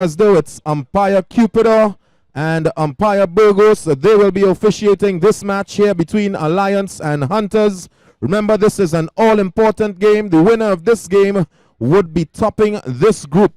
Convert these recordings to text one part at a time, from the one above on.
as though it's umpire Cupido and umpire Burgos. They will be officiating this match here between Alliance and Hunters. Remember, this is an all-important game. The winner of this game would be topping this group.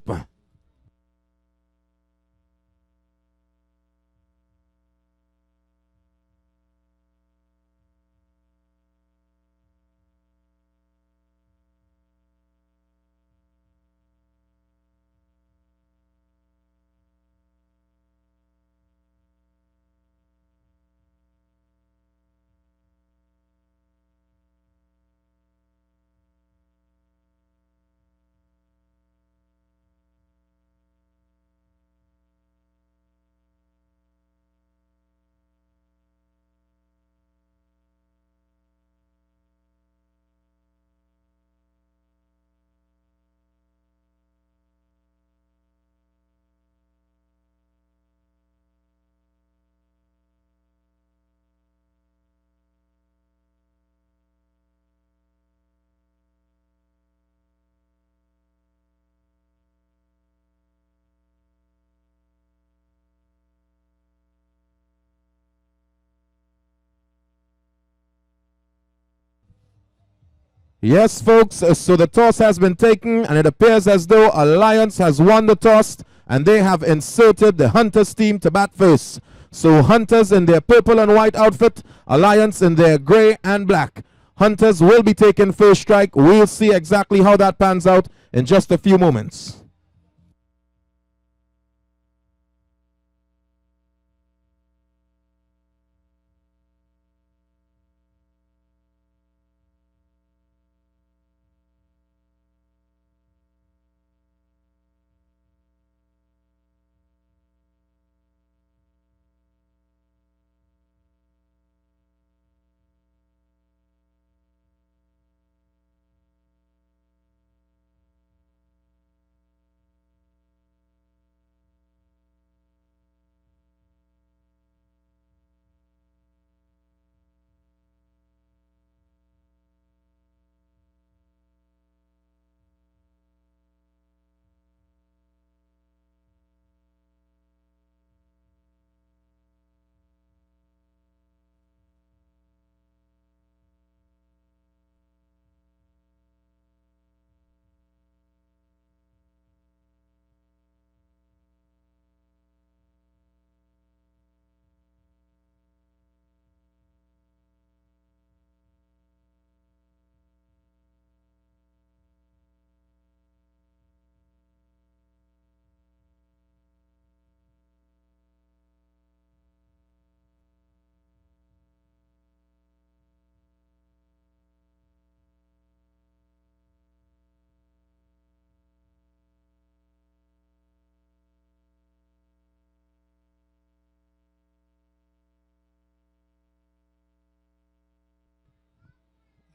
Yes, folks, so the toss has been taken, and it appears as though Alliance has won the toss, and they have inserted the Hunters team to bat first. So Hunters in their purple and white outfit, Alliance in their gray and black. Hunters will be taking first strike. We'll see exactly how that pans out in just a few moments.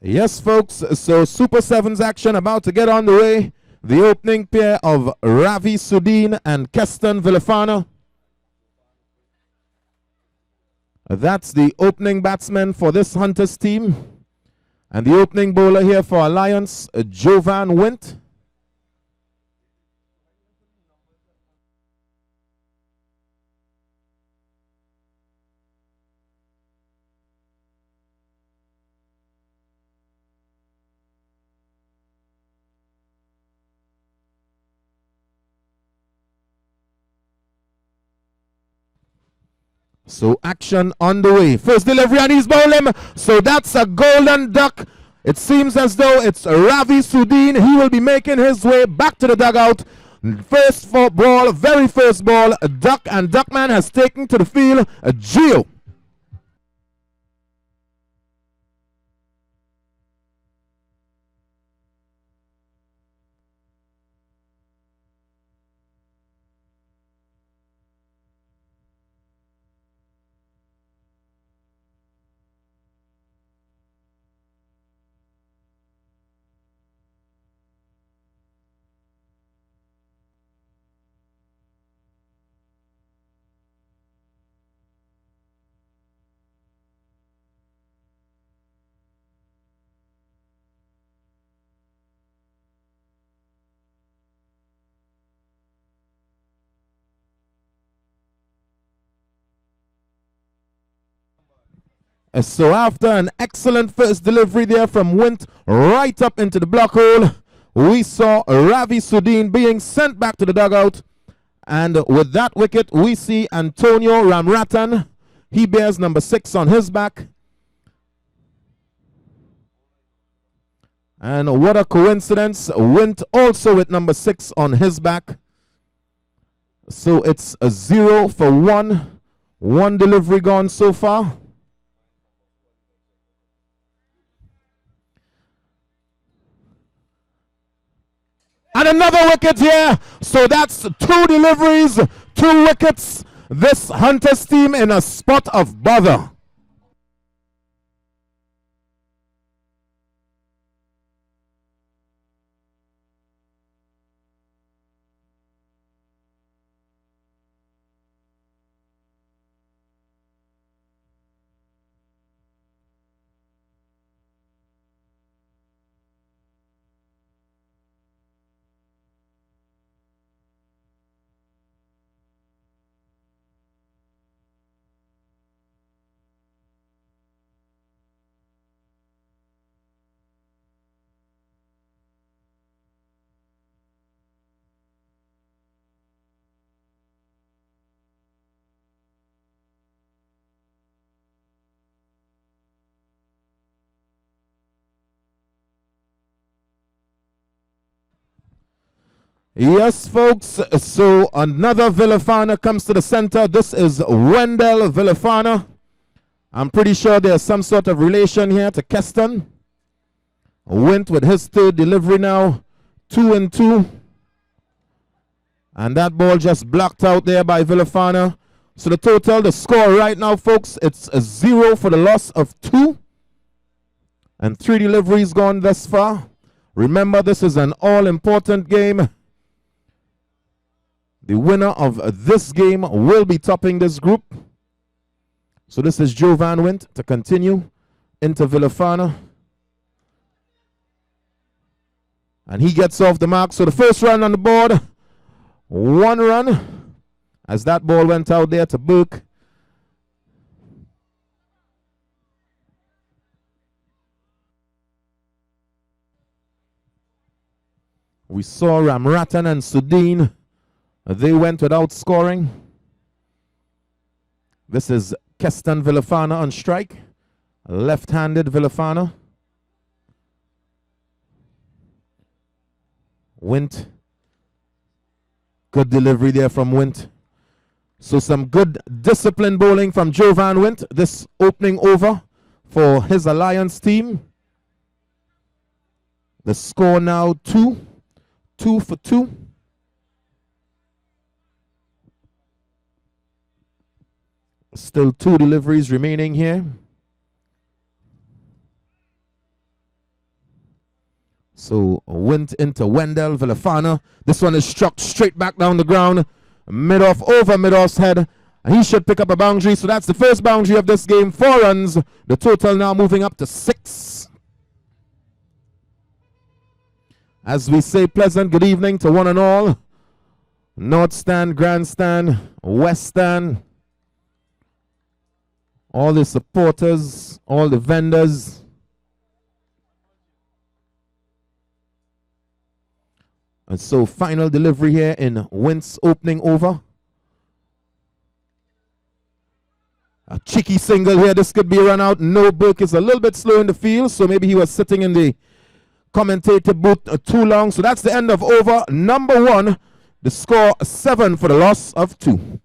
Yes, folks, so Super Sevens action about to get on the way. The opening pair of Ravi Sudin and Keston Villafana. That's the opening batsman for this Hunters team. And the opening bowler here for Alliance, Jovan Wint. So action on the way. First delivery and he's bowling. So that's a golden duck. It seems as though it's Ravi Sudin. He will be making his way back to the dugout. First ball, very first ball, a duck, and Duckman has taken to the field a Geo. So after an excellent first delivery there from Wint right up into the block hole, we saw Ravi Sudin being sent back to the dugout. And with that wicket, we see Antonio Ramratan. He bears number 6 on his back. And what a coincidence, Wint also with number 6 on his back. So it's a 0 for 1. One delivery gone so far. And another wicket here. So that's 2 deliveries, 2 wickets. This Hunters team in a spot of bother. Yes, folks, so another Villafana comes to the center. This is Wendell Villafana. I'm pretty sure there's some sort of relation here to Keston. Went with his 3rd delivery now, 2 and 2. And that ball just blocked out there by Villafana. So the total, the score right now, folks, it's a 0 for the loss of 2. And 3 deliveries gone thus far. Remember, this is an all-important game. The winner of this game will be topping this group. So this is Joe Van Wint to continue into Villafana. And he gets off the mark. So the first run on the board, 1 run. As that ball went out there to Burke. We saw Ramratan and Sudin. They went without scoring. This is Keston Villafana on strike. Left-handed Villafana. Wint. Good delivery there from Wint. So some good disciplined bowling from Joe Van Wint. This opening over for his Alliance team. The score now 2. 2 for 2. Still 2 deliveries remaining here. So went into Wendell Villafana. This one is struck straight back down the ground. Mid-off over mid-off's head. And he should pick up a boundary. So that's the first boundary of this game. 4 runs. The total now moving up to 6. As we say, pleasant good evening to one and all. North Stand, Grandstand, West Stand. All the supporters, all the vendors. And so final delivery here in Wint's opening over. A cheeky single here. This could be a run out. No, Burke is a little bit slow in the field, so maybe he was sitting in the commentator booth too long. So that's the end of over number 1. The score 7 for the loss of 2.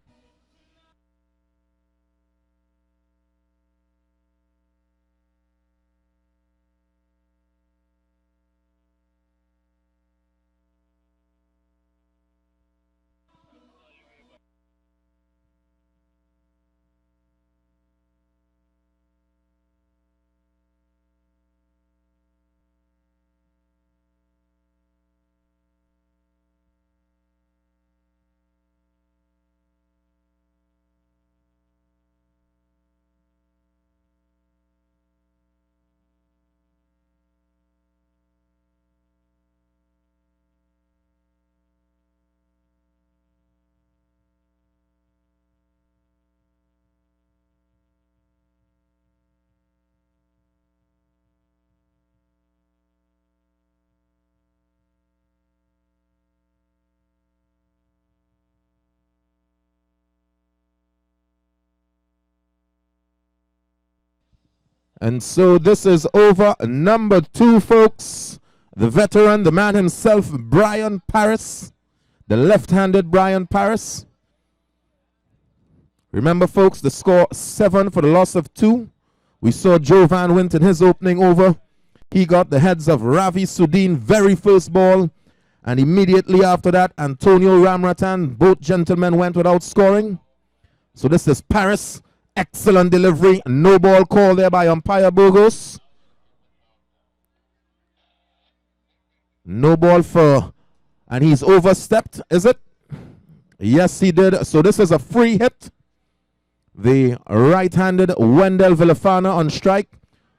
And so this is over number 2, folks. The veteran, the man himself, Brian Paris. The left-handed Brian Paris. Remember, folks, the score 7 for the loss of 2. We saw Joe Van Wint in his opening over. He got the heads of Ravi Sudin, very first ball. And immediately after that, Antonio Ramratan, both gentlemen went without scoring. So this is Paris. Excellent delivery. No ball call there by umpire Burgos. No ball for, and he's overstepped, is it? Yes, he did. So this is a free hit. The right-handed Wendell Villafana on strike.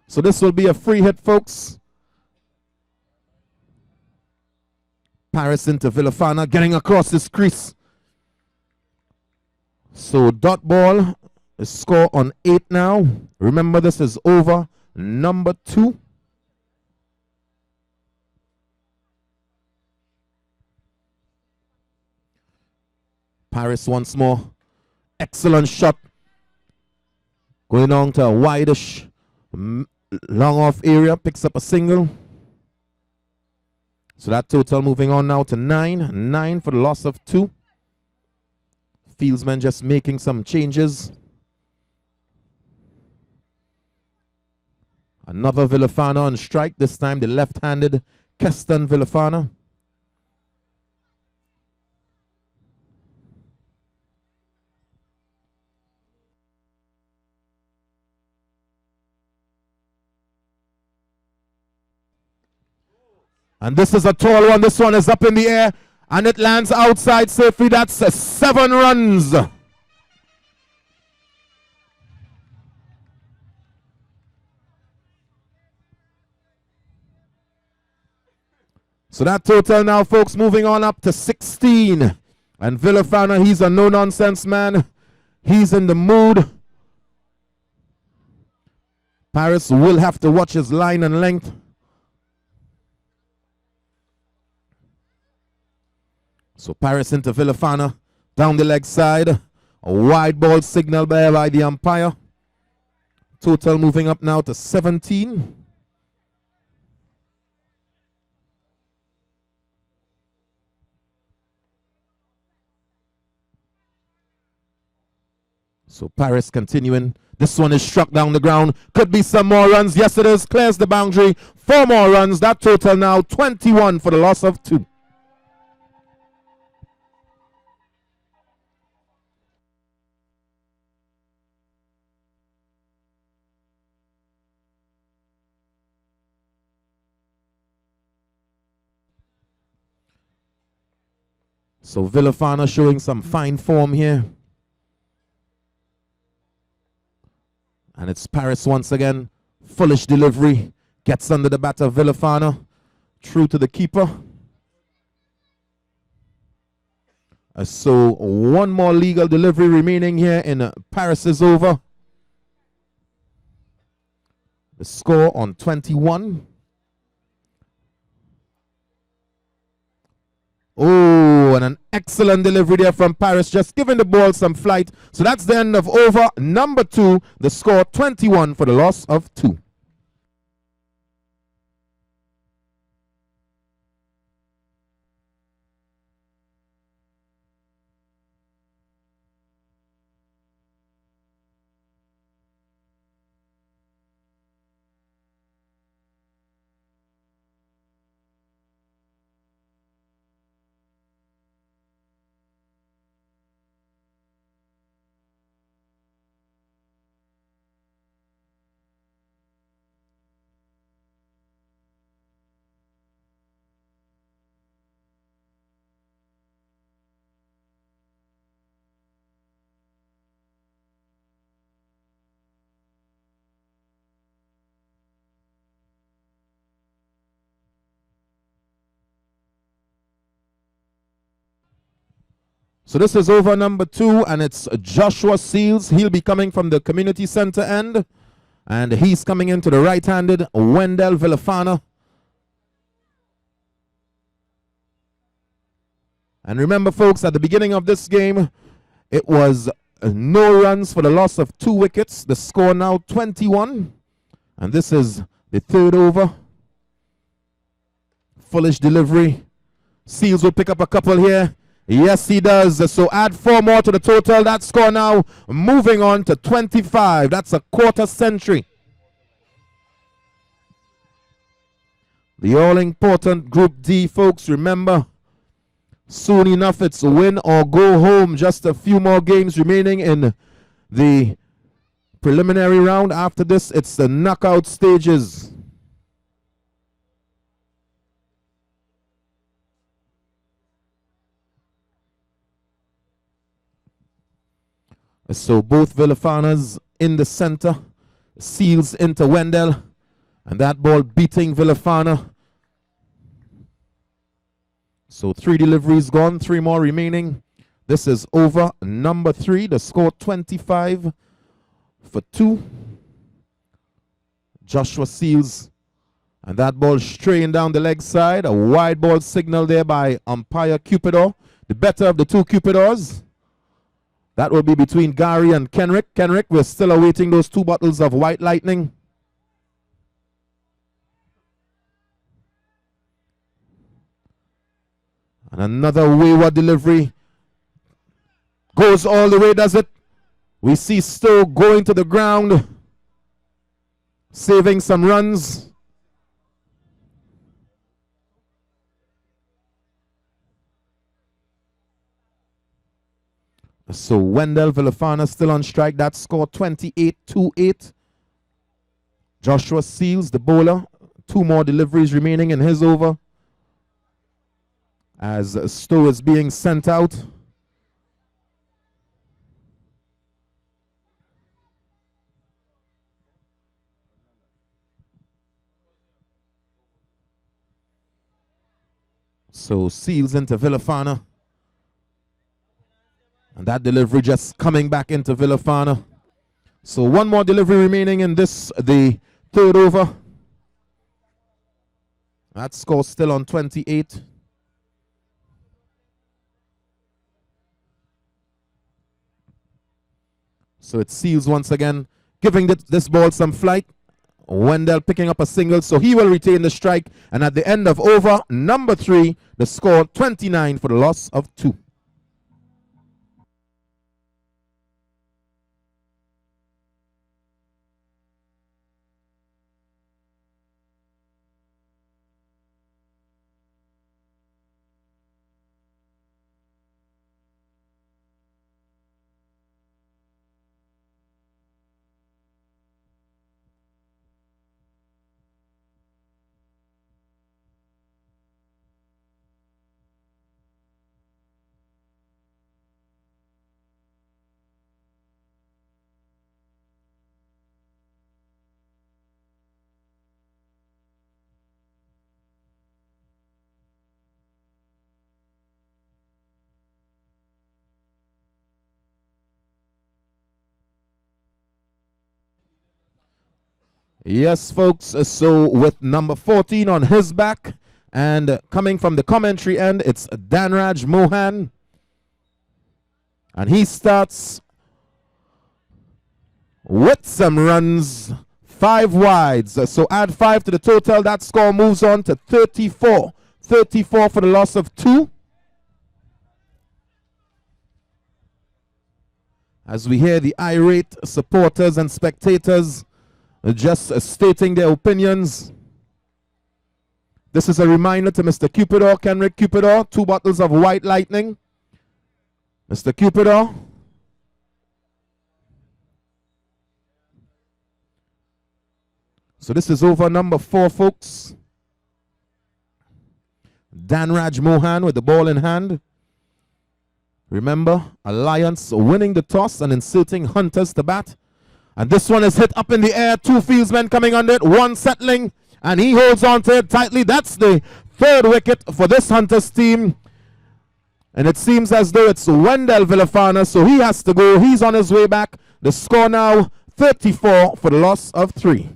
So this will be a free hit, folks. Paris into Villafana, getting across this crease. So dot ball, the score on 8 now. Remember, this is over number 2. Paris once more. Excellent shot. Going on to a wide-ish, long off area, picks up a single. So that total moving on now to 9. 9 for the loss of 2. Fieldsman just making some changes. Another Villafana on strike, this time the left-handed Keston Villafana. And this is a tall one. This one is up in the air. And it lands outside safely. That's 7 runs. So that total now, folks, moving on up to 16. And Villafana, he's a no-nonsense man. He's in the mood. Paris will have to watch his line and length. So Paris into Villafana, down the leg side. A wide ball signal there by the umpire. Total moving up now to 17. So Paris continuing. This one is struck down the ground. Could be some more runs. Yes, it is. Clears the boundary. 4 more runs. That total now 21 for the loss of 2. So Villafana showing some fine form here. And it's Paris once again. Foolish delivery. Gets under the bat of Villafana. True to the keeper. So one more legal delivery remaining here in Paris is over. The score on 21. Oh, and an excellent delivery there from Paris, just giving the ball some flight. So that's the end of over number 2. The score 21 for the loss of 2. So this is over number 2, and it's Joshua Seals. He'll be coming from the community center end. And he's coming into the right-handed Wendell Villafana. And remember, folks, at the beginning of this game, it was no runs for the loss of 2 wickets. The score now 21. And this is the third over. Foolish delivery. Seals will pick up a couple here. Yes, he does. So add 4 more to the total. That score now moving on to 25. That's a quarter century. The all-important Group D, folks. Remember, soon enough it's win or go home. Just a few more games remaining in the preliminary round. After this, it's the knockout stages. So both Villafanas in the center. Seals into Wendell. And that ball beating Villafana. So 3 deliveries gone, 3 more remaining. This is over number 3. The score 25 for 2. Joshua Seals. And that ball straying down the leg side. A wide ball signal there by umpire Cupidor. The better of the 2 Cupidors. That will be between Gary and Kenrick. Kenrick, we're still awaiting those 2 bottles of White Lightning. And another wayward delivery. Goes all the way, does it? We see Stowe going to the ground. Saving some runs. So Wendell Villafana still on strike. That score 28-8. Joshua Seals, the bowler. 2 more deliveries remaining in his over. As Stowe is being sent out. So Seals into Villafana. And that delivery just coming back into Villafana. So 1 more delivery remaining in this, the 3rd over. That score still on 28. So it Seals once again, giving this ball some flight. Wendell picking up a single, so he will retain the strike. And at the end of over number 3, the score 29 for the loss of 2. Yes, folks, so with number 14 on his back, and coming from the commentary end, it's Danraj Mohan. And he starts with some runs, 5 wides. So add 5 to the total. That score moves on to 34. 34 for the loss of 2. As we hear the irate supporters and spectators just stating their opinions. This is a reminder to Mr. Cupidor, Kenrick Cupidor, 2 bottles of White Lightning. Mr. Cupidor. So this is over number 4, folks. Danraj Mohan with the ball in hand. Remember, Alliance winning the toss and inserting Hunters to bat. And this one is hit up in the air. 2 fieldsmen coming under it. 1 settling. And he holds on to it tightly. That's the 3rd wicket for this Hunters team. And it seems as though it's Wendell Villafana. So he has to go. He's on his way back. The score now 34 for the loss of 3.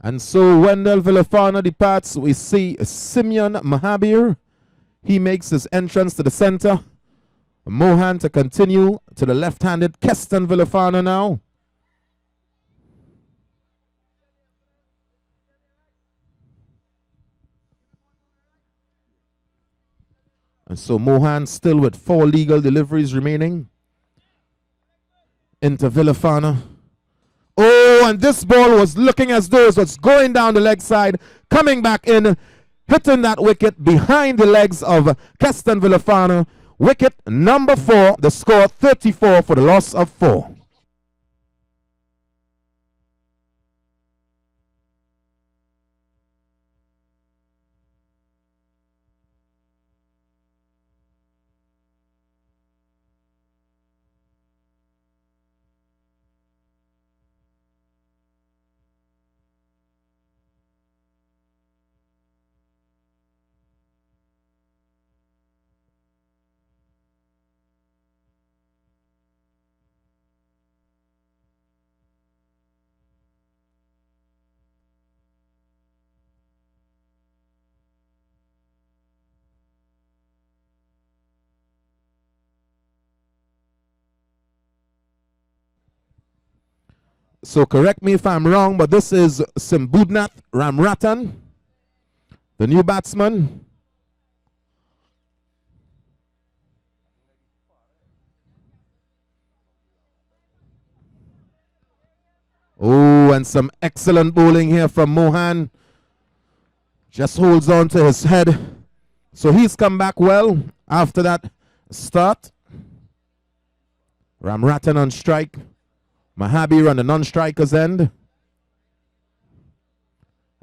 And so Wendell Villafana departs. We see Simeon Mahabir. He makes his entrance to the center. Mohan to continue to the left-handed Keston Villafana now. And so Mohan still with 4 legal deliveries remaining. Into Villafana. Oh, and this ball was looking as though it was going down the leg side, coming back in, hitting that wicket behind the legs of Keston Villafana. Wicket number 4, the score 34 for the loss of 4. So correct me if I'm wrong, but this is Simbudnath Ramratan, the new batsman. Oh, and some excellent bowling here from Mohan. Just holds on to his head. So he's come back well after that start. Ramratan on strike. Mahabir on the non-striker's end.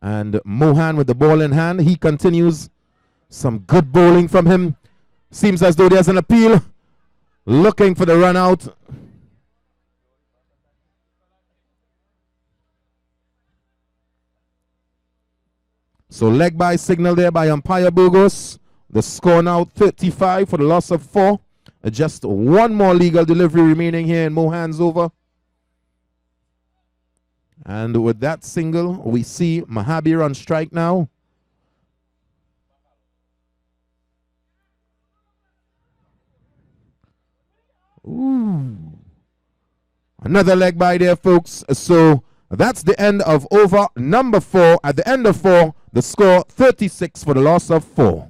And Mohan with the ball in hand. He continues. Some good bowling from him. Seems as though there's an appeal. Looking for the run out. So leg by signal there by umpire Burgos. The score now 35 for the loss of 4. Just one more legal delivery remaining here in Mohan's over. And with that single, we see Mahabir on strike now. Ooh. Another leg by there, folks. So that's the end of over number 4. At the end of 4, the score 36 for the loss of 4.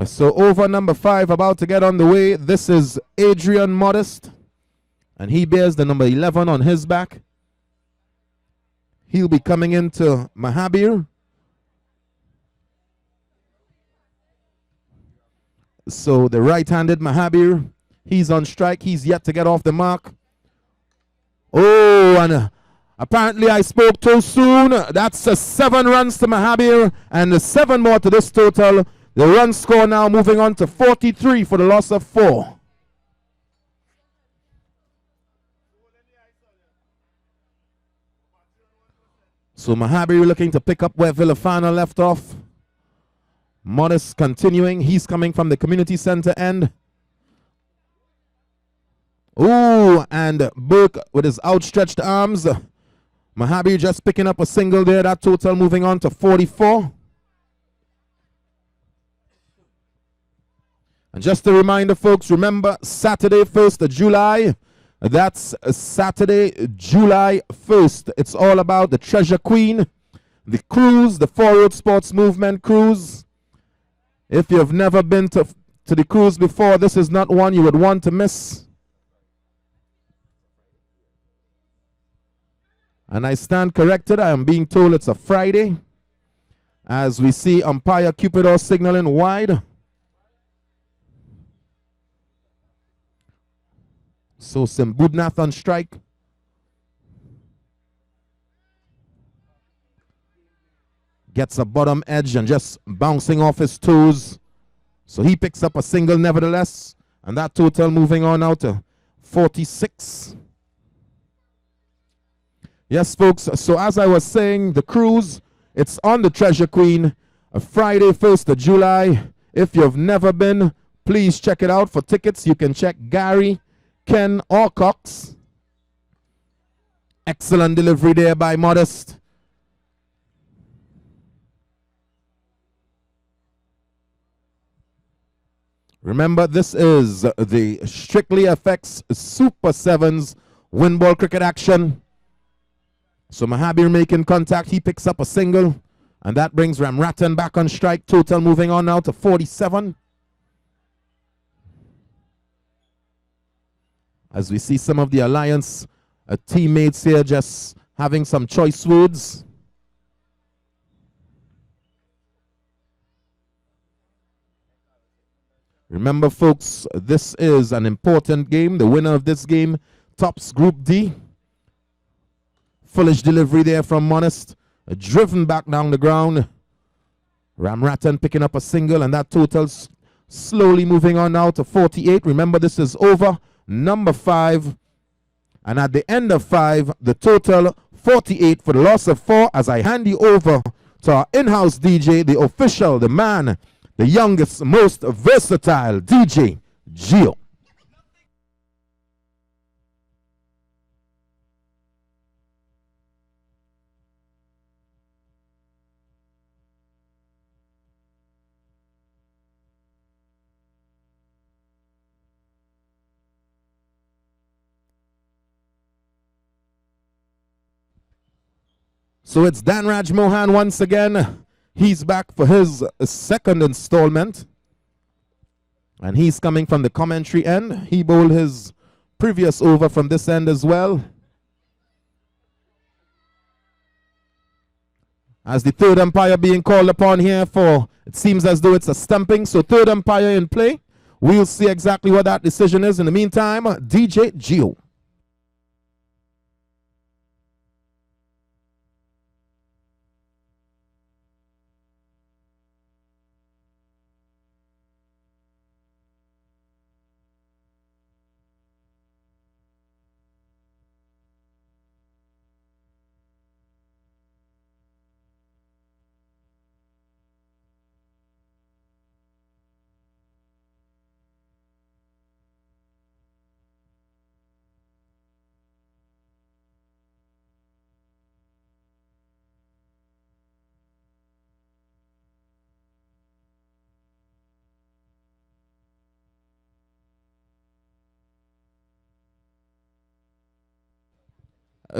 So over number 5 about to get on the way. This is Adrian Modest. And he bears the number 11 on his back. He'll be coming into Mahabir. So the right-handed Mahabir, he's on strike. He's yet to get off the mark. Oh, and Apparently I spoke too soon. That's 7 runs to Mahabir and 7 more to this total. The run score now moving on to 43 for the loss of 4. So Mahabir looking to pick up where Villafana left off. Modest continuing. He's coming from the community center end. Ooh, and Burke with his outstretched arms. Mahabir just picking up a single there. That total moving on to 44. And just a reminder, folks, remember Saturday, 1st of July. That's Saturday, July 1st. It's all about the Treasure Queen, the cruise, the 4 Road Sports Movement cruise. If you've never been to the cruise before, this is not one you would want to miss. And I stand corrected. I am being told it's a Friday. As we see umpire Cupido signaling wide. So Simbudnath on strike. Gets a bottom edge and just bouncing off his toes. So he picks up a single nevertheless. And that total moving on now to 46. Yes, folks. So as I was saying, the cruise, it's on the Treasure Queen. Friday, 1st of July. If you've never been, please check it out. For tickets, you can check Gary, Ken, or Cox. Excellent delivery there by Modest. Remember, this is the Strictly FX Super Sevens win ball cricket action. So Mahabir making contact. He picks up a single. And that brings Ramratan back on strike. Total moving on now to 47. As we see some of the Alliance teammates here just having some choice words. Remember, folks, this is an important game. The winner of this game tops Group D. Foolish delivery there from Modest. Driven back down the ground. Ramratan picking up a single, and that totals slowly moving on now to 48. Remember, this is over number 5. And at the end of 5, the total 48 for the loss of 4. As I hand you over to our in-house DJ, the official, the man, the youngest, most versatile DJ, Gio. So it's Danraj Mohan once again. He's back for his second installment. And he's coming from the commentary end. He bowled his previous over from this end as well. As the third umpire being called upon here for, it seems as though it's a stumping. So third umpire in play. We'll see exactly what that decision is. In the meantime, DJ Gio.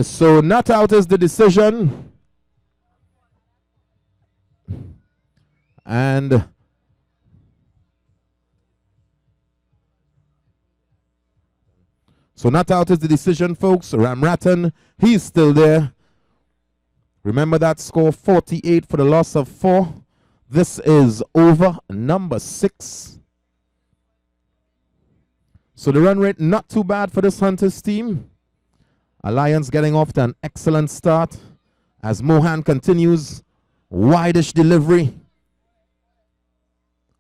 So not out is the decision. And so not out is the decision, folks. Ramratan, he's still there. Remember that score, 48 for the loss of 4. This is over number 6. So the run rate not too bad for this Hunters team. Alliance getting off to an excellent start as Mohan continues. Wide-ish delivery.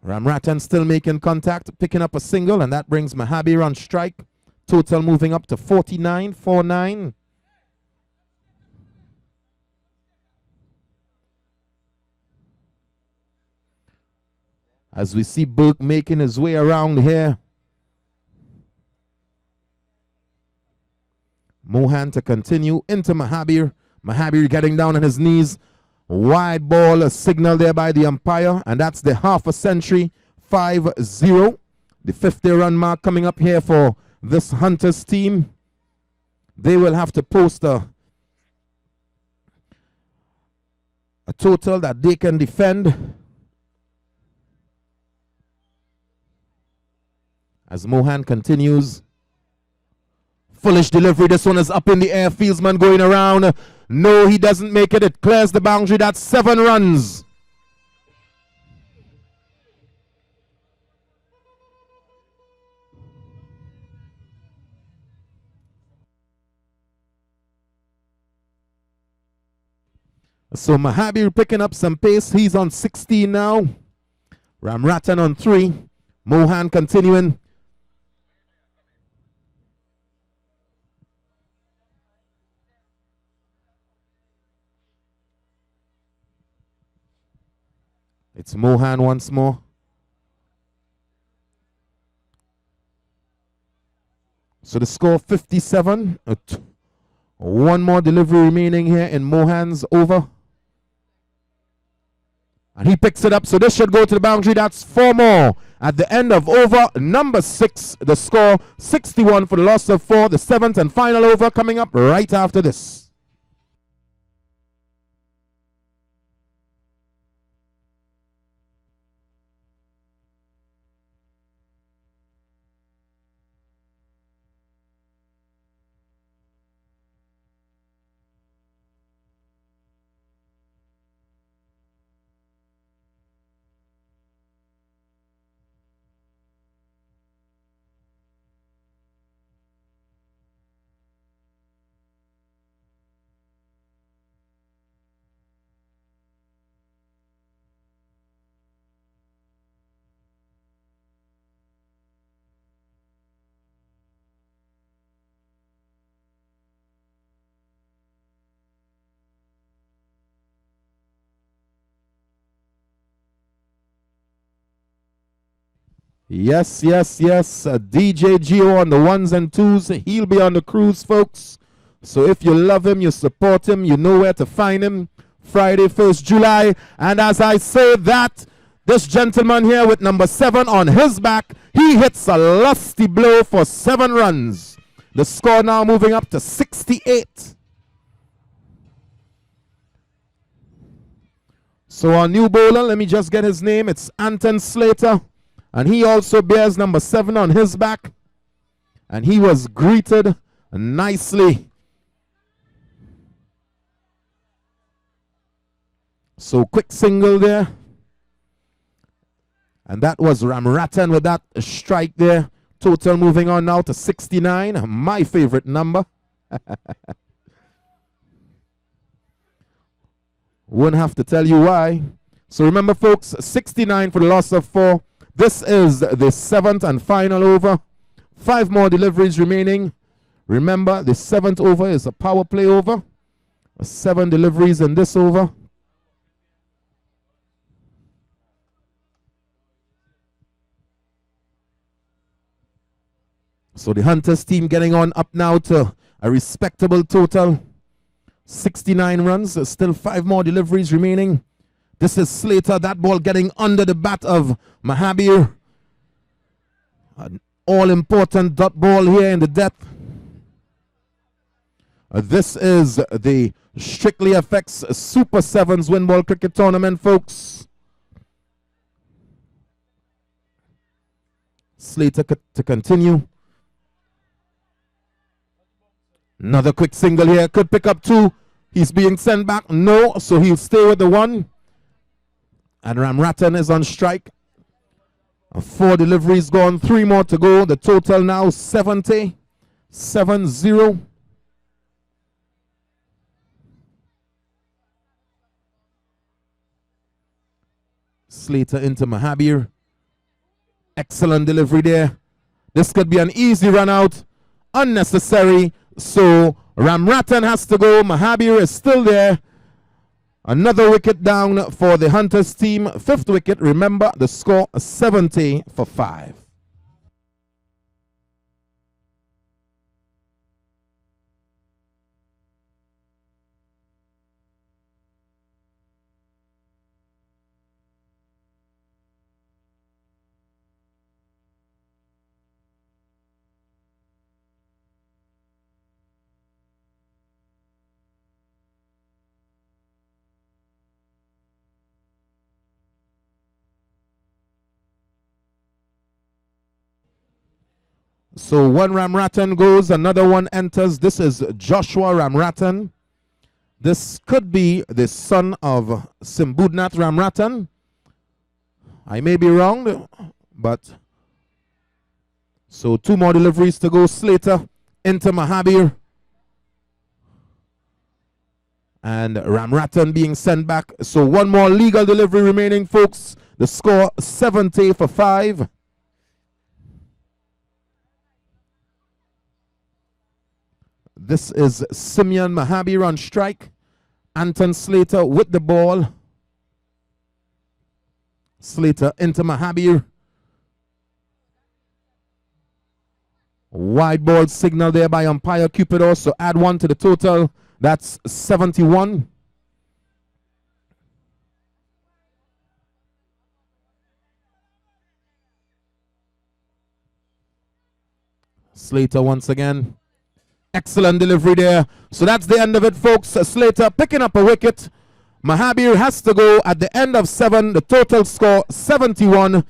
Ramratan still making contact, picking up a single, and that brings Mahabir on strike. Total moving up to 49-49. As we see Burke making his way around here. Mohan to continue into Mahabir. Mahabir getting down on his knees. Wide ball, a signal there by the umpire, and that's the half a century, 5-0. The 50 run mark coming up here for this Hunters team. They will have to post a total that they can defend. As Mohan continues. Foolish delivery. This one is up in the air. Fieldsman going around. No, he doesn't make it. It clears the boundary. That's 7 runs. So Mahabir picking up some pace. He's on 16 now. Ramratan on 3. Mohan continuing. It's Mohan once more. So the score 57. One more delivery remaining here in Mohan's over. And he picks it up. So this should go to the boundary. That's 4 more. At the end of over number 6, the score 61 for the loss of 4. The 7th and final over coming up right after this. Yes, yes, yes. DJ Gio on the 1s and 2s. He'll be on the cruise, folks. So if you love him, you support him, you know where to find him. Friday, 1st July. And as I say that, this gentleman here with number 7 on his back, he hits a lusty blow for 7 runs. The score now moving up to 68. So our new bowler, let me just get his name. It's Anton Slater. And he also bears number 7 on his back. And he was greeted nicely. So quick single there. And that was Ramratan with that strike there. Total moving on now to 69. My favorite number. Won't have to tell you why. So remember, folks, 69 for the loss of 4. This is the 7th and final over. 5 more deliveries remaining. Remember, the 7th over is a power play over. 7 deliveries in this over. So the Hunters team getting on up now to a respectable total. 69 runs. Still 5 more deliveries remaining. This is Slater, that ball getting under the bat of Mahabir. An all-important dot ball here in the depth. This is the Strictly FX Super 7s Win Ball Cricket Tournament, folks. Slater to continue. Another quick single here. Could pick up 2. He's being sent back. No, so he'll stay with the 1. And Ramratan is on strike. 4 deliveries gone, 3 more to go. The total now 70. 7-0. Slater into Mahabir. Excellent delivery there. This could be an easy run out. Unnecessary. So Ramratan has to go. Mahabir is still there. Another wicket down for the Hunters team. Fifth wicket. Remember the score 70 for 5. So one Ramratan goes, another one enters. This is Joshua Ramratan. This could be the son of Simbudnath Ramratan. I may be wrong, but so two more deliveries to go. Slater into Mahabir. And Ramratan being sent back. So one more legal delivery remaining, folks. The score 70 for 5. This is Simeon Mahabir on strike. Anton Slater with the ball. Slater into Mahabir. Wide ball signal there by umpire Cupido. So add 1 to the total. That's 71. Slater once again. Excellent delivery there. So that's the end of it, folks. Slater picking up a wicket. Mahabir has to go at the end of 7. The total score 71.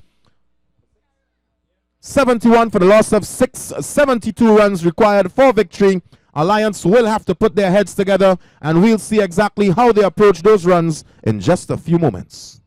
71 for the loss of 6. 72 runs required for victory. Alliance will have to put their heads together, and we'll see exactly how they approach those runs in just a few moments.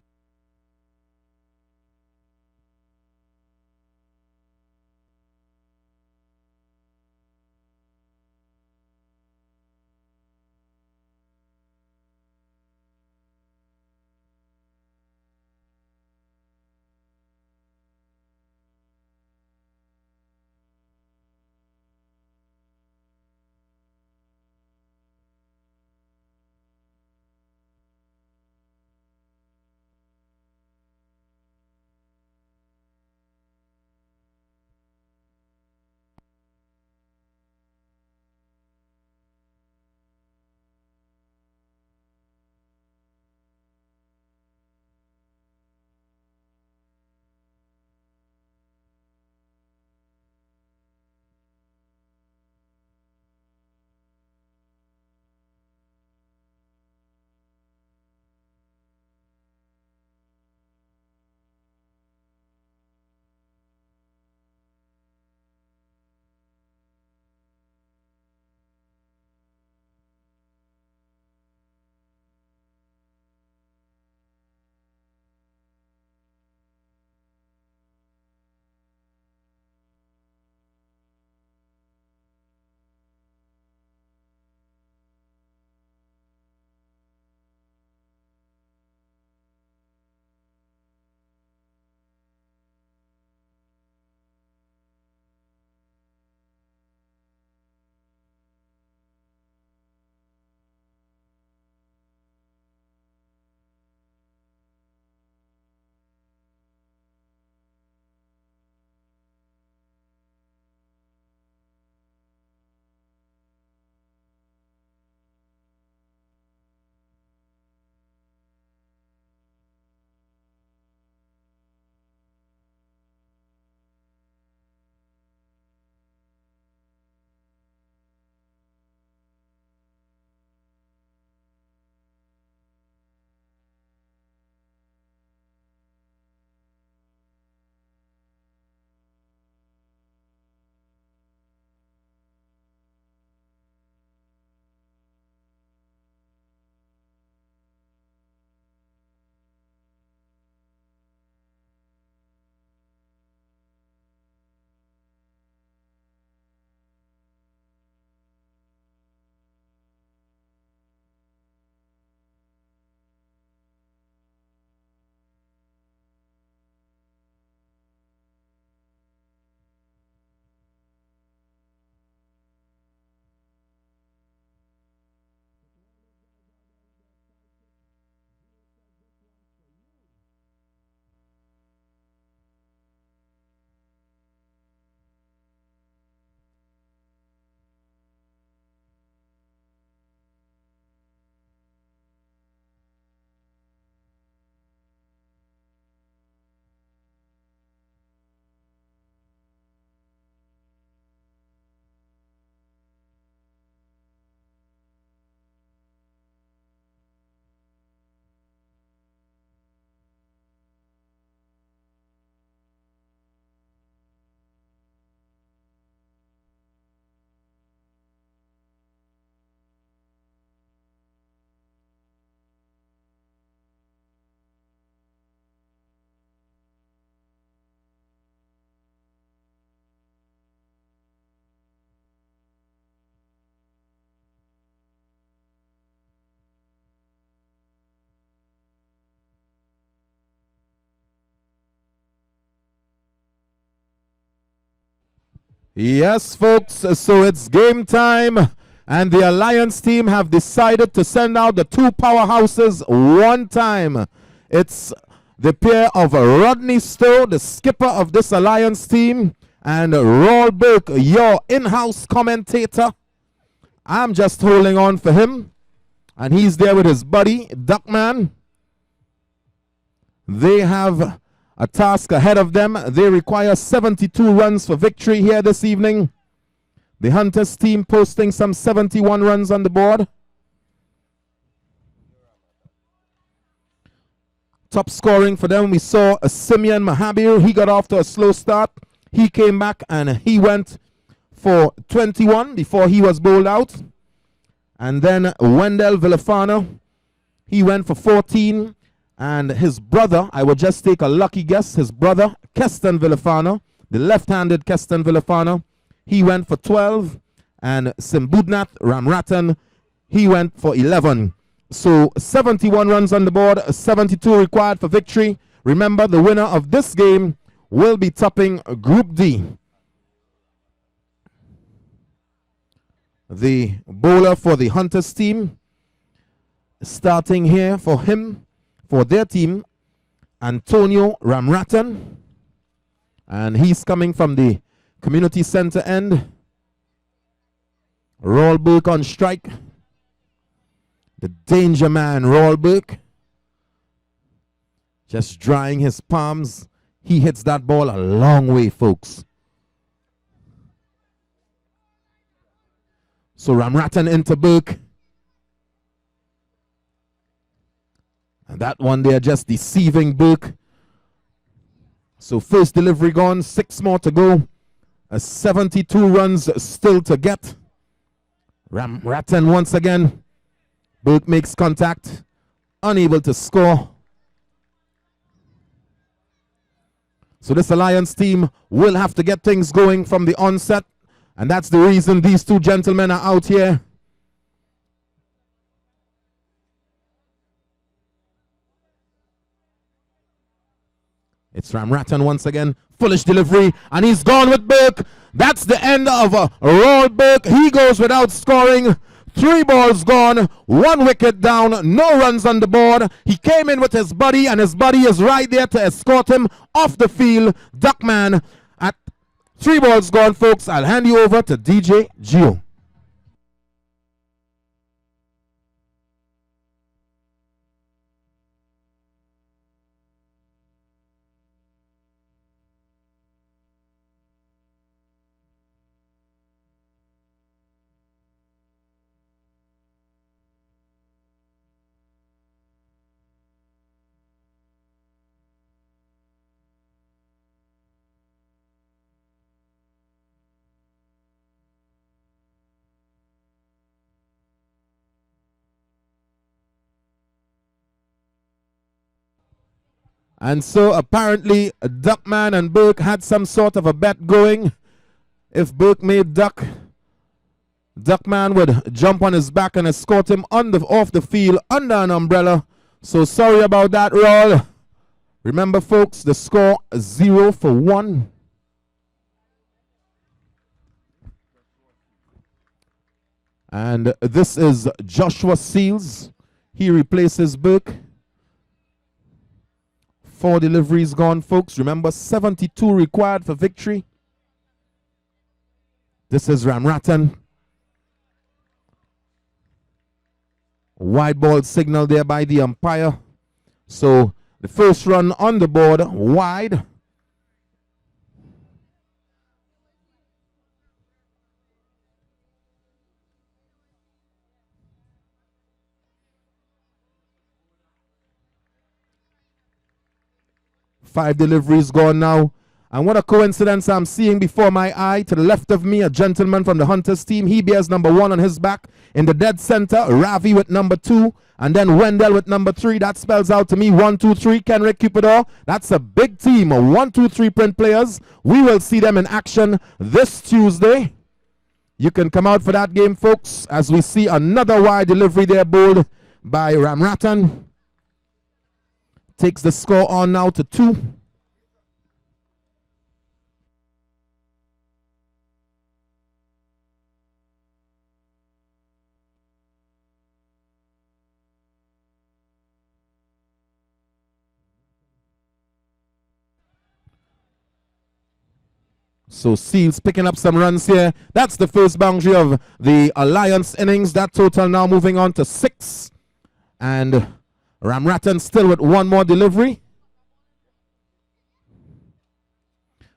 Yes, folks, so it's game time, and the Alliance team have decided to send out the two powerhouses one time. It's the pair of Rodney Stowe, the skipper of this Alliance team, and Roll Burke, your in-house commentator. I'm just holding on for him, and he's there with his buddy, Duckman. They have a task ahead of them. They require 72 runs for victory here this evening. The Hunters team posting some 71 runs on the board. Top scoring for them, we saw a Simeon Mahabir. He got off to a slow start. He came back and he went for 21 before he was bowled out. And then Wendell Villafana, he went for 14. And his brother, I would just take a lucky guess, his brother, Keston Villafana, the left-handed Keston Villafana, he went for 12. And Simbudnath Ramratan, he went for 11. So 71 runs on the board, 72 required for victory. Remember, the winner of this game will be topping Group D. The bowler for the Hunters team, starting here for him, for their team, Antonio Ramratan, and he's coming from the community center end. Roll Burke on strike. The danger man, Roll Burke, just drying his palms. He hits that ball a long way, folks. So Ramratan into Burke. And that one there just deceiving Burke. So first delivery gone, 6 more to go. 72 runs still to get. Ramratan once again. Burke makes contact, unable to score. So this Alliance team will have to get things going from the onset. And that's the reason these two gentlemen are out here. It's Ramratan once again. Foolish delivery. And he's gone with Burke. That's the end of Roll Burke. He goes without scoring. 3 balls gone. 1 wicket down. No runs on the board. He came in with his buddy, and his buddy is right there to escort him off the field. Duckman at 3 balls gone, folks. I'll hand you over to DJ Gio. And so apparently Duckman and Burke had some sort of a bet going. If Burke made duck, Duckman would jump on his back and escort him off the field under an umbrella. So sorry about that, Roll. Remember, folks, the score 0-1. And this is Joshua Seals. He replaces Burke. 4 deliveries gone, folks. Remember, 72 required for victory. This is Ramratan. Wide ball signal there by the umpire. So the first run on the board, wide. Five deliveries gone now. And what a coincidence I'm seeing before my eye. To the left of me, a gentleman from the Hunters team. He bears number 1 on his back. In the dead center, Ravi with number 2. And then Wendell with number 3. That spells out to me 1, 2, 3. Kenrick Cupido. That's a big team of 1, 2, 3 print players. We will see them in action this Tuesday. You can come out for that game, folks, as we see another wide delivery there bowled by Ramratan. Takes the score on now to 2. So Seals picking up some runs here. That's the first boundary of the Alliance innings. That total now moving on to 6. And Ramrattan still with one more delivery.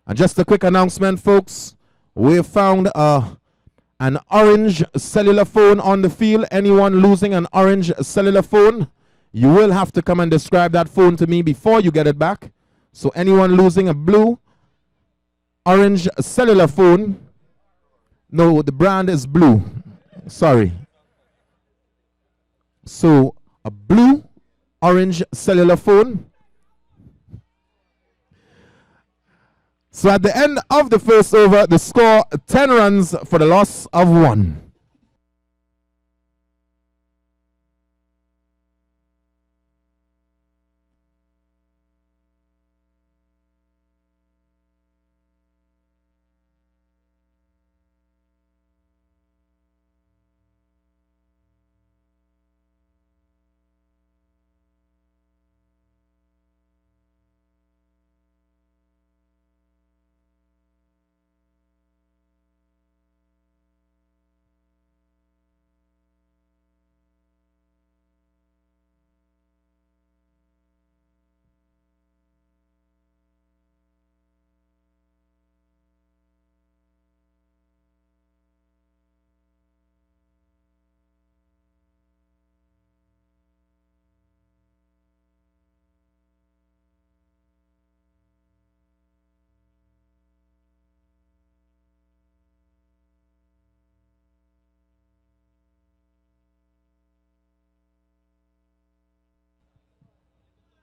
And just a quick announcement, folks. We found an orange cellular phone on the field. Anyone losing an orange cellular phone, you will have to come and describe that phone to me before you get it back. So anyone losing a blue orange cellular phone, no, the brand is blue. Sorry. So a blue orange cellular phone. So at the end of the first over, the score 10 runs for the loss of 1.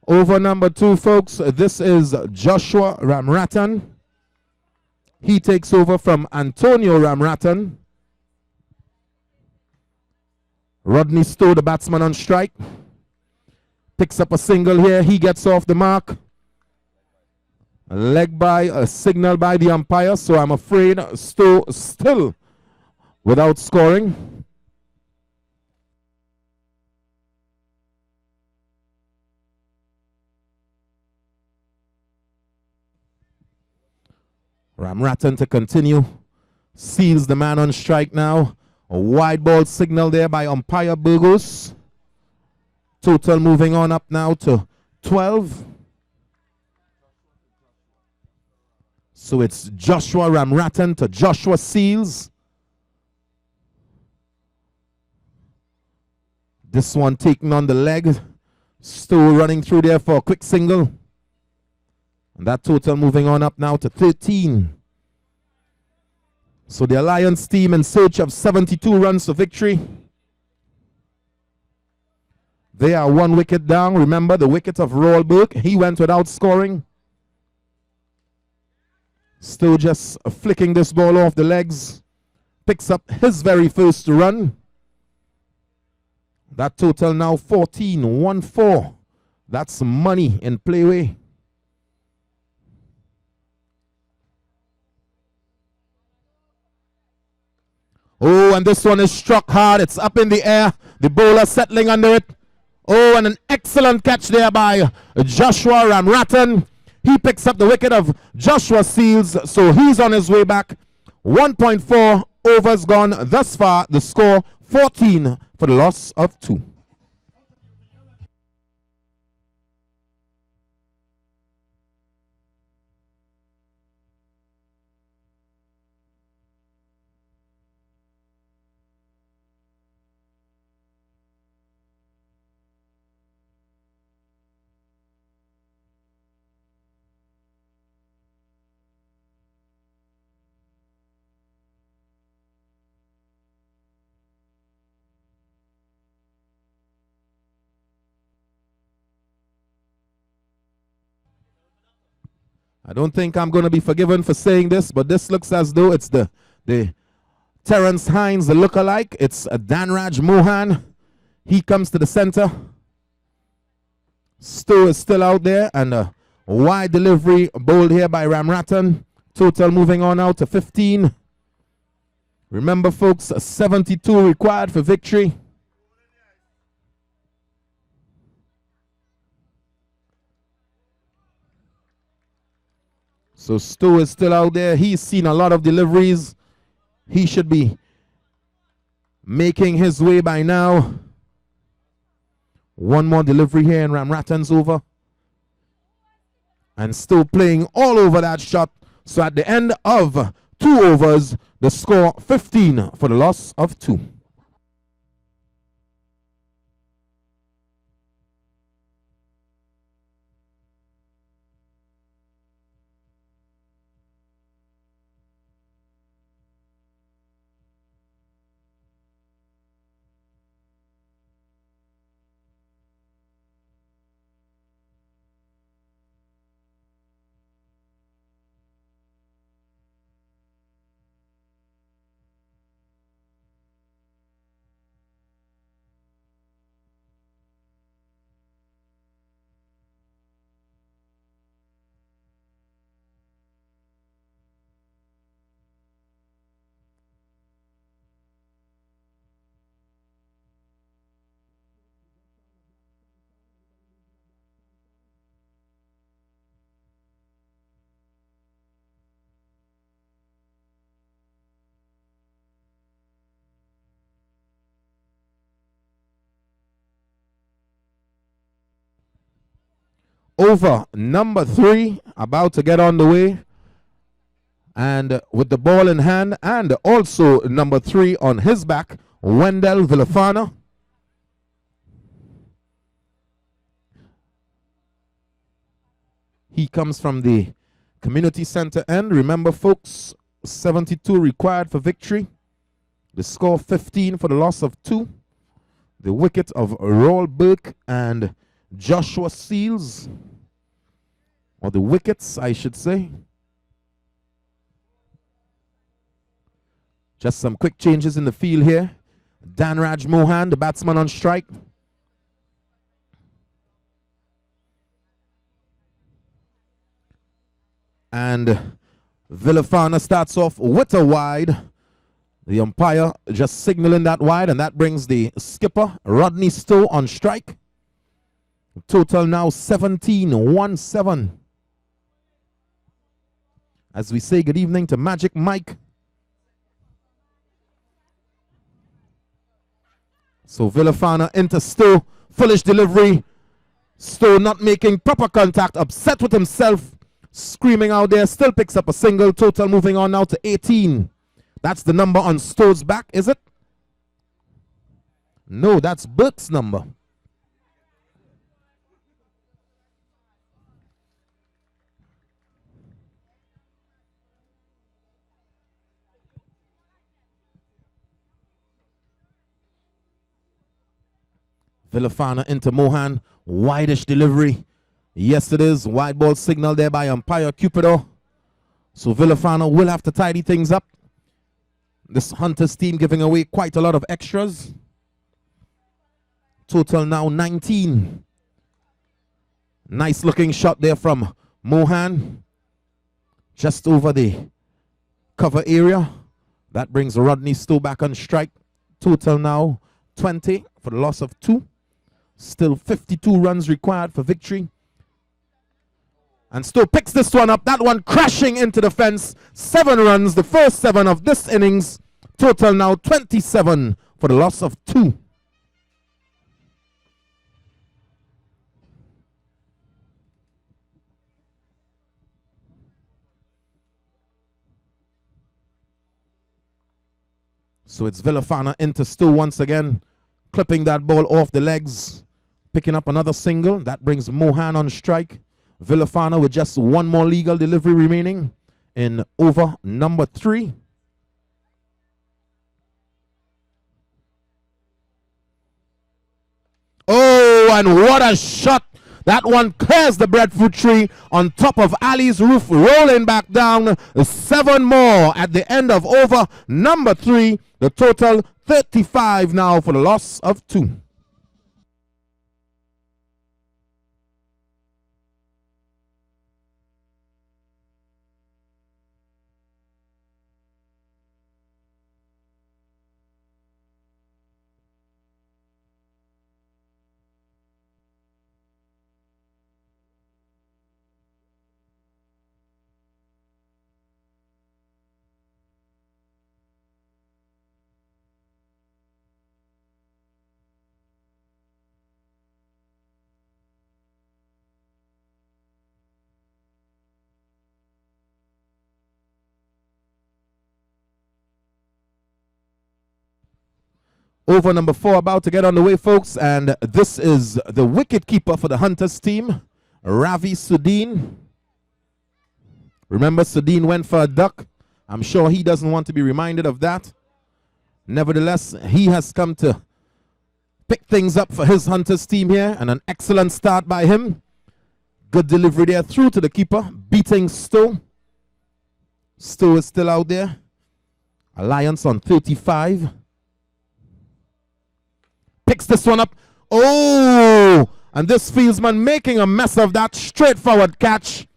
Over number 2, folks, this is Joshua Ramrattan. He takes over from Antonio Ramrattan. Rodney Stowe, the batsman on strike, picks up a single here. He gets off the mark. A leg by, a signal by the umpire, so I'm afraid Stowe still without scoring. Ramrattan to continue. Seals the man on strike now. A wide ball signal there by umpire Burgos. Total moving on up now to 12. So it's Joshua Ramrattan to Joshua Seals. This one taken on the leg. Stowe running through there for a quick single. And that total moving on up now to 13. So the Alliance team in search of 72 runs for victory. They are 1 wicket down. Remember the wicket of Roald Burke. He went without scoring. Still just flicking this ball off the legs. Picks up his very first run. That total now 14, 1-4. That's money in playway. Oh, and this one is struck hard. It's up in the air. The bowler settling under it. Oh, and an excellent catch there by Joshua Ramrattan. He picks up the wicket of Joshua Seals, so he's on his way back. 1.4 overs gone thus far. The score 14 for the loss of 2. I don't think I'm going to be forgiven for saying this, but this looks as though it's the Terrence Hines, the lookalike. It's Danraj Mohan. He comes to the center. Stowe is still out there, and a wide delivery bowled here by Ramrattan. Total moving on out to 15. Remember, folks, 72 required for victory. So Stowe is still out there. He's seen a lot of deliveries. He should be making his way by now. One more delivery here and Ramrattan's over. And still playing all over that shot. So at the end of 2 overs, the score 15 for the loss of 2. Over number 3, about to get on the way. And with the ball in hand, and also number 3 on his back, Wendell Villafana. He comes from the community center end. Remember, folks, 72 required for victory. The score 15 for the loss of 2. The wicket of Roll Burke and Joshua Seals. Or the wickets, I should say. Just some quick changes in the field here. Danraj Mohan, the batsman on strike. And Villafana starts off with a wide. The umpire just signaling that wide, and that brings the skipper, Rodney Stowe, on strike. Total now 17-1-7. As we say good evening to Magic Mike. So Villafana into Stowe. Foolish delivery. Stowe not making proper contact. Upset with himself. Screaming out there. Still picks up a single. Total moving on now to 18. That's the number on Stowe's back, is it? No, that's Burke's number. Villafana into Mohan. Wideish delivery. Yes, it is. Wide ball signal there by umpire Cupido. So Villafana will have to tidy things up. This Hunters team giving away quite a lot of extras. Total now 19. Nice looking shot there from Mohan. Just over the cover area. That brings Rodney Stowe back on strike. Total now 20 for the loss of 2. Still 52 runs required for victory. And Stowe picks this one up. That one crashing into the fence. 7 runs, the first 7 of this innings. Total now 27 for the loss of 2. So it's Villafana into Stowe once again. Clipping that ball off the legs. Picking up another single. That brings Mohan on strike. Villafana with just one more legal delivery remaining in over number 3. Oh, and what a shot. That one clears the breadfruit tree on top of Ali's roof, rolling back down. 7 more at the end of over number 3. The total 35 now for the loss of 2. Over number 4 about to get on the way, folks. And this is the wicket keeper for the Hunters team, Ravi Sudeen. Remember, Sudeen went for a duck. I'm sure he doesn't want to be reminded of that. Nevertheless, he has come to pick things up for his Hunters team here. And an excellent start by him. Good delivery there through to the keeper, beating Stowe. Stowe is still out there. Alliance on 35. Picks this one up. Oh! And this fieldsman making a mess of that straightforward catch.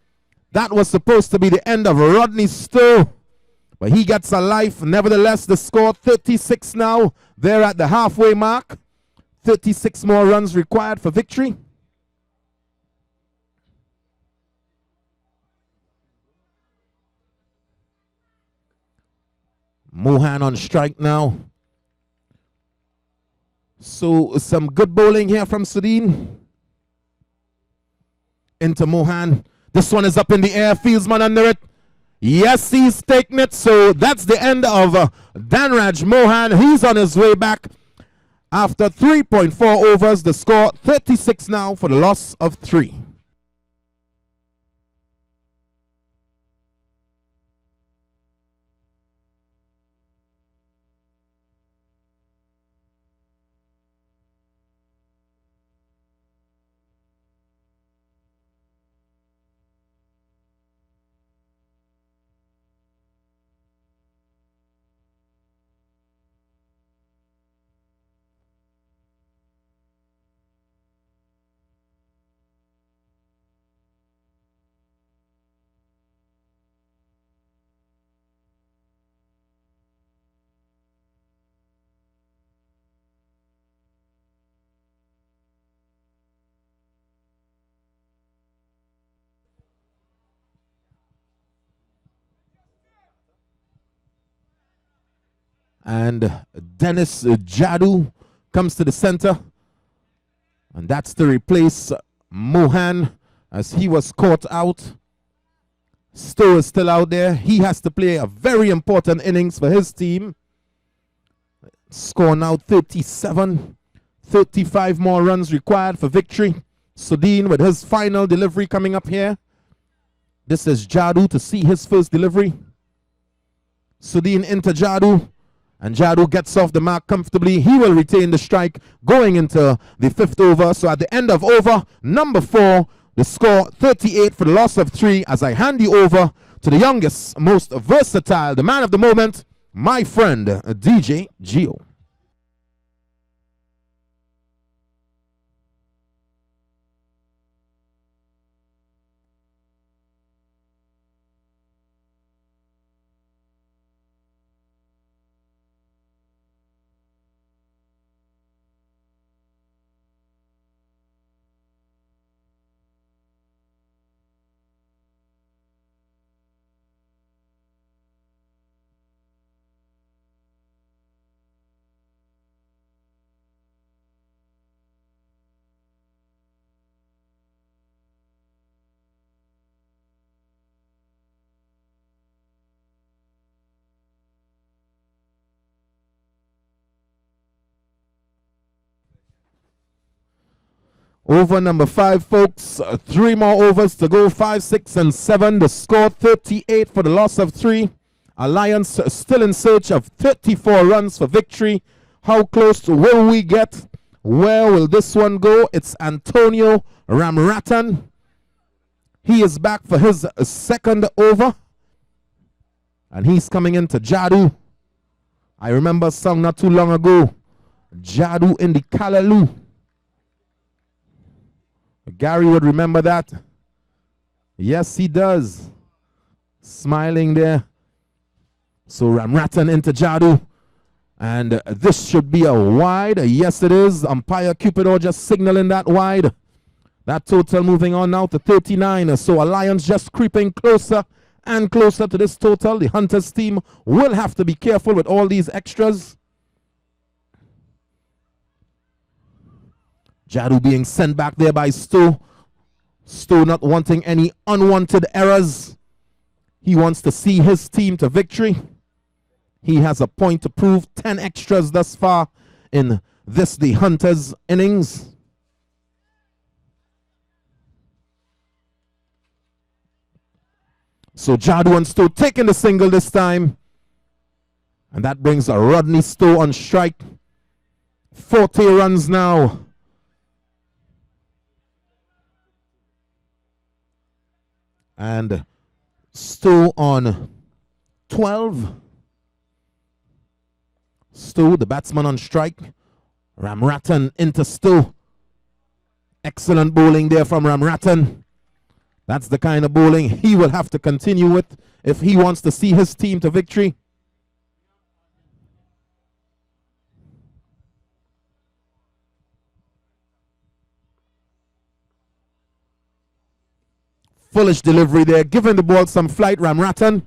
That was supposed to be the end of Rodney Stowe. But he gets a life. Nevertheless, the score 36 now. They're at the halfway mark. 36 more runs required for victory. Mohan on strike now. So some good bowling here from Sudeen. Into Mohan. This one is up in the air. Fieldsman under it. Yes, he's taking it. So that's the end of Danraj Mohan. He's on his way back. After 3.4 overs, the score 36 now for the loss of 3. And Dennis Jadoo comes to the center. And that's to replace Mohan as he was caught out. Stowe is still out there. He has to play a very important innings for his team. Score now 37. 35 more runs required for victory. Sudeen with his final delivery coming up here. This is Jadoo to see his first delivery. Sudeen into Jadoo. And Jadoo gets off the mark comfortably. He will retain the strike going into the 5th over. So at the end of over number 4, the score 38 for the loss of 3 as I hand you over to the youngest, most versatile, the man of the moment, my friend, DJ Gio. Over number 5, folks. 3 more overs to go. 5, 6, and 7. The score 38 for the loss of 3. Alliance still in search of 34 runs for victory. How close will we get? Where will this one go? It's Antonio Ramratan. He is back for his 2nd over. And he's coming into Jadoo. I remember a song not too long ago. Jadoo in the Callaloo. Gary would remember that. Yes, he does. Smiling there. So Ramratan into Jadoo. And this should be a wide. Yes, it is. Umpire Cupido just signaling that wide. That total moving on now to 39. So Alliance just creeping closer and closer to this total. The Hunters team will have to be careful with all these extras. Jadoo being sent back there by Stowe. Stowe not wanting any unwanted errors. He wants to see his team to victory. He has a point to prove. 10 extras thus far in this, the Hunters innings. So Jadu and Stowe taking the single this time. And that brings Rodney Stowe on strike. 40 runs now. And Stowe on 12. Stowe, the batsman, on strike. Ramrattan into Stowe. Excellent bowling there from Ramrattan. That's the kind of bowling he will have to continue with if he wants to see his team to victory. Foolish delivery there, giving the ball some flight, Ramrattan.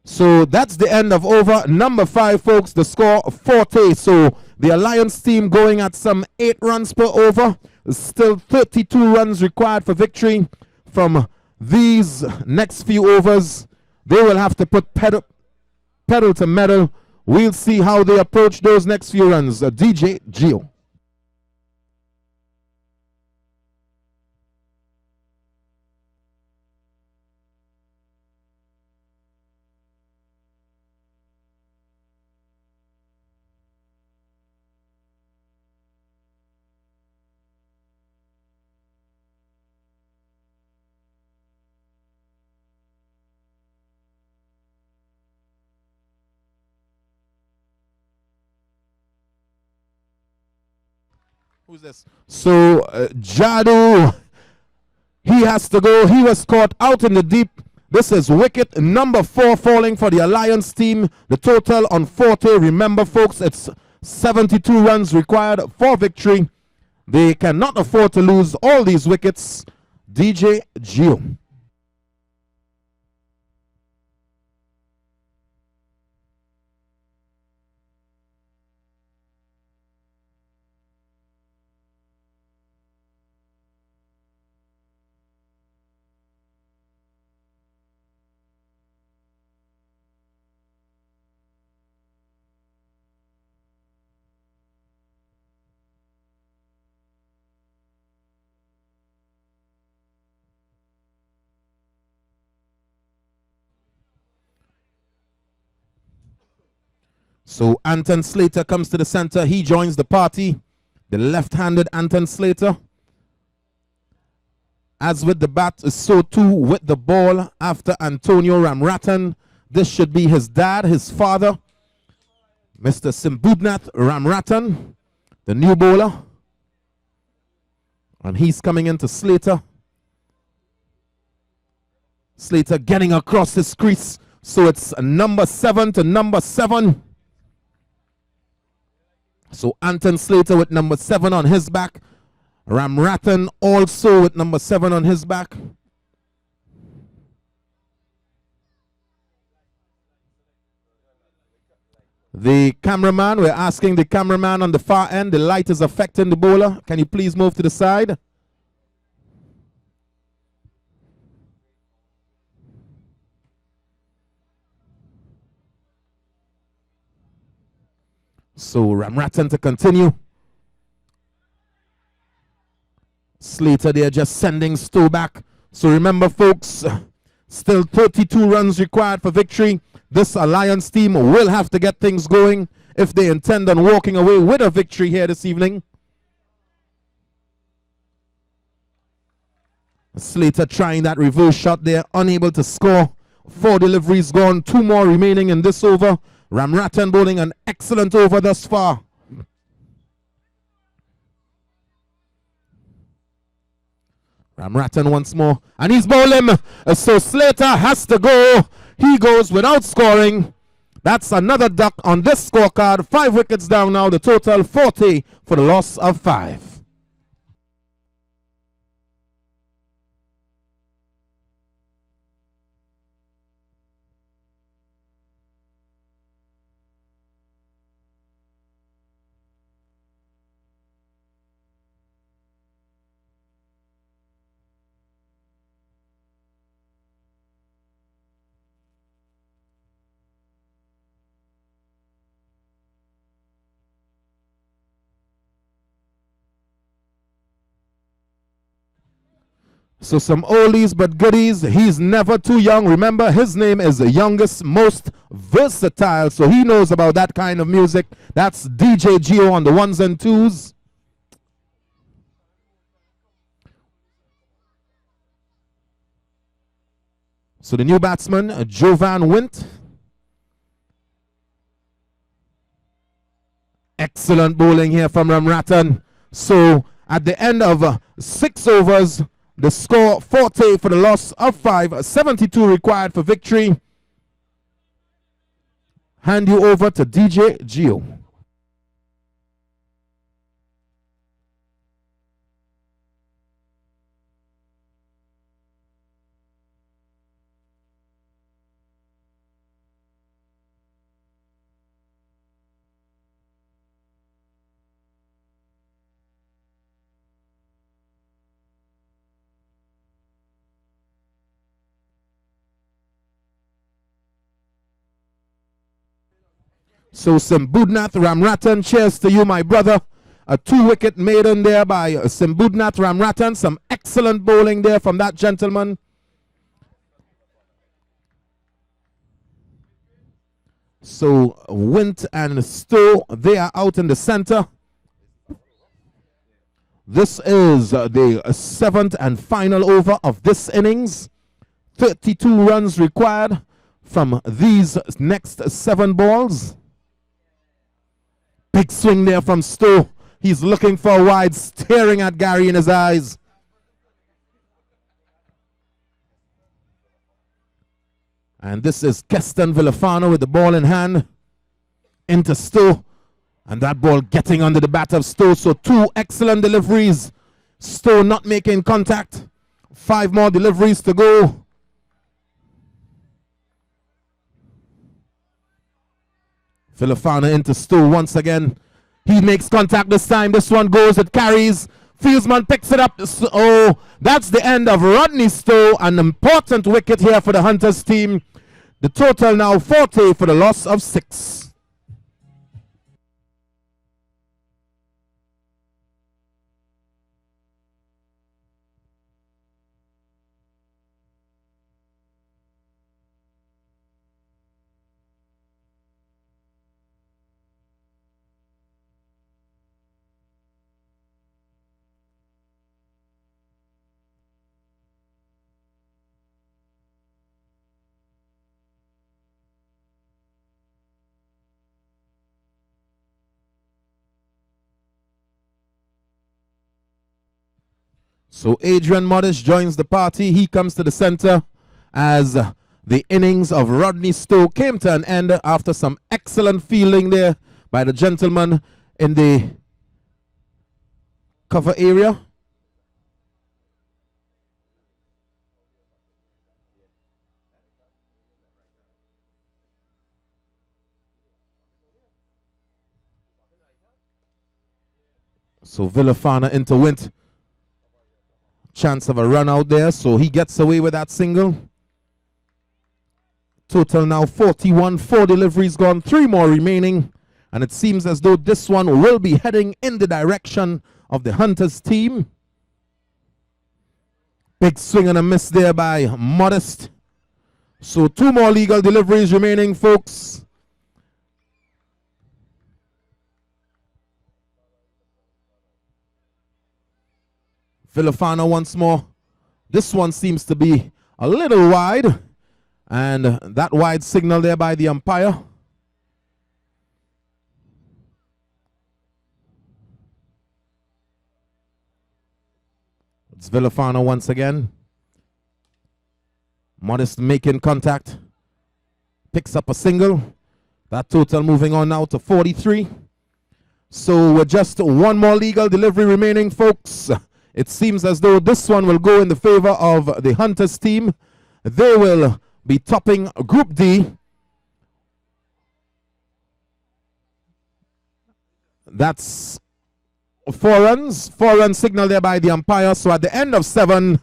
So that's the end of over number 5, folks. The score 40. So the Alliance team going at some 8 runs per over. Still 32 runs required for victory. From these next few overs, they will have to put pedal to metal. We'll see how they approach those next few runs. DJ Gio. Who's this? So Jadu, he has to go. He was caught out in the deep. This is wicket number 4 falling for the Alliance team. The total on 40. Remember, folks, it's 72 runs required for victory. They cannot afford to lose all these wickets. DJ Gio. So Anton Slater comes to the center. He joins the party. The left-handed Anton Slater. As with the bat, so too with the ball after Antonio Ramrattan. This should be his dad, his father, Mr. Simbudnath Ramrattan, the new bowler. And he's coming into Slater. Slater getting across his crease. So it's number 7 to number 7. So Anton Slater with number 7 on his back. Ramrattan also with number 7 on his back. The cameraman, we're asking the cameraman on the far end, the light is affecting the bowler. Can you please move to the side? So Ramrattan to continue. Slater there just sending Stowe back. So remember, folks, still 32 runs required for victory. This Alliance team will have to get things going if they intend on walking away with a victory here this evening. Slater trying that reverse shot there, unable to score. 4 deliveries gone, 2 more remaining in this over. Ramrattan bowling an excellent over thus far. Ramrattan once more, and he's bowling. So Slater has to go. He goes without scoring. That's another duck on this scorecard. 5 wickets down now. The total 40 for the loss of 5. So some oldies but goodies. He's never too young. Remember, his name is the youngest, most versatile. So he knows about that kind of music. That's DJ Geo on the ones and twos. So the new batsman, Jovan Wint. Excellent bowling here from Ramrattan. So at the end of 6 overs, the score 40 for the loss of 5, 72 required for victory. Hand you over to DJ Geo. So Simbudnath Ramrattan, cheers to you, my brother. A 2-wicket maiden there by Simbudnath Ramrattan. Some excellent bowling there from that gentleman. So Wint and Stowe, they are out in the center. This is the 7th and final over of this innings. 32 runs required from these next 7 balls. Big swing there from Stowe. He's looking for a wide, staring at Gary in his eyes. And this is Keston Villafano with the ball in hand. Into Stowe. And that ball getting under the bat of Stowe. So 2 excellent deliveries. Stowe not making contact. 5 more deliveries to go. Villafana into Stowe once again. He makes contact this time. This one goes, it carries. Fieldsman picks it up. Oh, that's the end of Rodney Stowe. An important wicket here for the Hunters team. The total now 40 for the loss of 6. So Adrian Modest joins the party. He comes to the center as the innings of Rodney Stowe came to an end after some excellent fielding there by the gentleman in the cover area. So Villafana into Wint. Chance of a run out there, so he gets away with that single. Total now 41, 4 deliveries gone, 3 more remaining. And it seems as though this one will be heading in the direction of the Hunters team. Big swing and a miss there by Modest. So 2 more legal deliveries remaining, folks. Villafana once more. This one seems to be a little wide. And that wide signal there by the umpire. It's Villafana once again. Modest making contact. Picks up a single. That total moving on now to 43. So with just one more legal delivery remaining, folks, it seems as though this one will go in the favor of the Hunters team. They will be topping Group D. That's 4 runs. 4 runs signaled there by the umpire. So at the end of 7,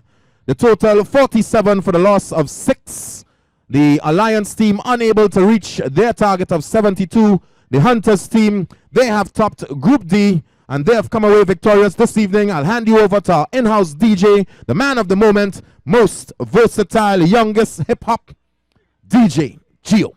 the total 47 for the loss of 6. The Alliance team unable to reach their target of 72. The Hunters team, they have topped Group D and they have come away victorious this evening. I'll hand you over to our in-house DJ, the man of the moment, most versatile, youngest hip-hop DJ, Gio.